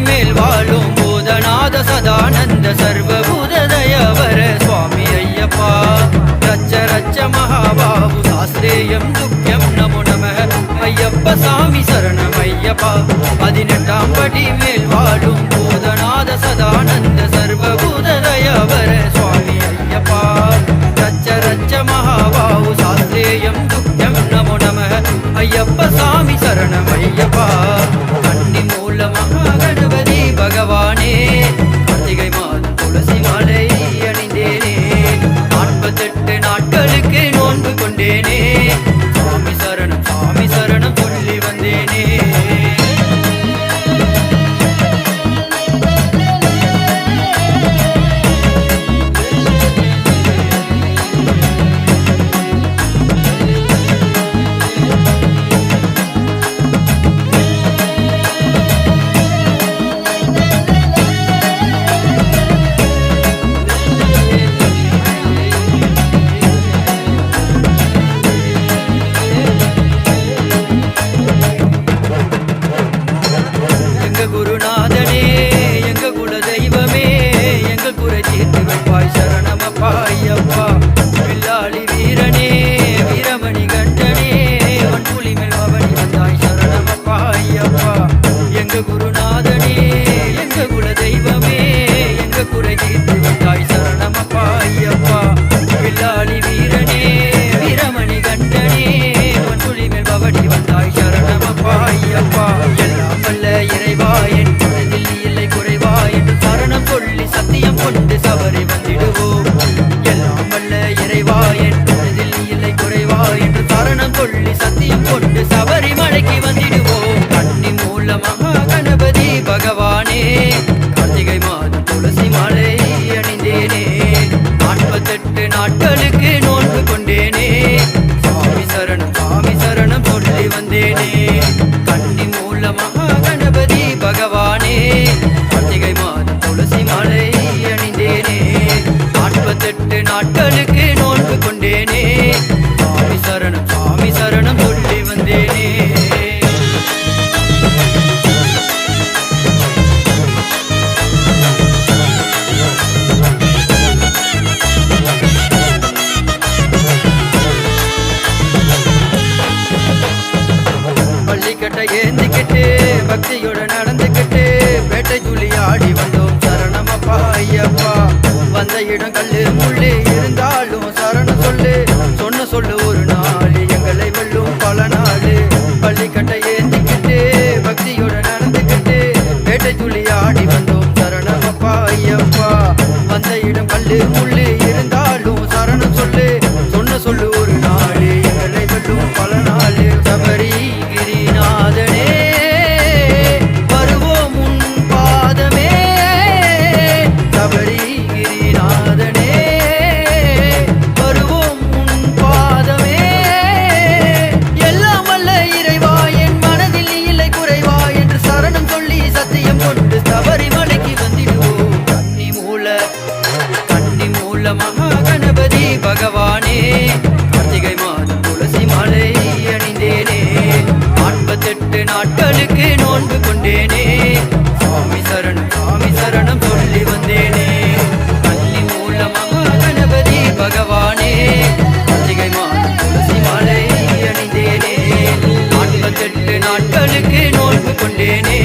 மேல் வாழும் பூதநாத சதானந்த சர்வபூததயவர சுவாமி ஐயப்பா ரச்ச ரச்ச மகாபாபு சாஸ்திரேயம் துக்கியம் நமோ நமः ஐயப்ப சாமி சரணம் ஐயப்பா 18ஆம் படி மேல் வாழும் பூதநாத சதானந்த சர்வபூததயவர சுவாமி ஐயப்பா ரச்ச ரச்ச மகாபாபு சாஸ்திரேயம் துக்கியம் நமோ நமः ஐயப்ப சாமி சரணம் ஐயப்பா கண்ணி மூல மகாகணபதி பகவானே கார்த்திகை மாதம் துளசி மாலை அணிந்தேனே 48 நாட்களுக்கு நோன்பு கொண்டேனே சாமி சரணம் சொல்லி வந்தேனே ஐயப்பா வில்லாளி வீரனே வீரமணி கண்டனே மண்புலி மேல் பவனி வந்தாய் சரணமப்பா ஐயப்பா எங்க குருநாதனே எங்க குல தெய்வமே எங்க குறை தீர்த்து வந்தாய் சரணமப்பா ஐயப்பா வில்லாளி வீரனே வீரமணி கண்டனே மண்புலி மேல் பவனி வந்தாய் சரணமப்பா ஐயப்பா எல்லாம் வல்ல இறைவா என் மனதில் இல்லை குறைவா என்று சரணம் சொல்லி சத்தியம் கொண்டு சபரி வந்திடுவோம் சொல்லி சத்தியம் கொண்டு சபரிமலைக்கு வந்திடுவோம் கண்ணி மூல மகாகணபதி பகவானே கார்த்திகை மாதம் துளசி மாலை அணிந்தேனே 48 நாட்களுக்கு நோன்பு கொண்டேனே சாமி சரணம் சொல்லி வந்தேனே கண்ணி மூல மகாகணபதி பகவானே கார்த்திகை மாதம் துளசி மாலை அணிந்தேனே 48 நாட்களுக்கு நோன்பு கொண்டேனே சாமி சரணம் சொல்லி வந்தேனே பள்ளிக்கட்டை ஏந்திக்கிட்டு பக்தியோட நடந்துக்கிட்டு பேட்டை துளி ஆடி வந்தோம் சரணமப்பா ஐயப்பா வந்த இடம் கல்லு முள்ளு இருந்தாலும் சரணம் சொல்லு சொன்ன சொல்லு ஒரு நாள் எங்களை வெல்லும் பல நாள் பள்ளிக்கட்டை ஏந்திக்கிட்டு பக்தியோட நடந்துக்கிட்டு பேட்டை துளி ஆடி வந்தோம் சரணமப்பா ஐயப்பா வந்த இடம் கல்லு முள்ளு இருந்தாலும் சரணம் சொல்லு சொன்ன சொல்லு ஒரு நாள் எங்களை வெல்லும் பல நாள் சபரி கிரிநாதனே வருவோம் உன் பாதமே சபரி கிரிநாதனே வருவோம் உன் பாதமே எல்லாம் வல்ல இறைவா என் மனதில் இல்லை குறைவா என்று சரணம் சொல்லி சத்தியம் கொண்டு சபரிமலைக்கு வந்திடுவோம் கன்னி மூல வந்தேனே கன்னி மூலமாக கணபதி பகவானே கார்த்திகை மாதம் துளசி மாலை அணிந்தேனே 48 நாட்களுக்கு நோன்பு கொண்டேனே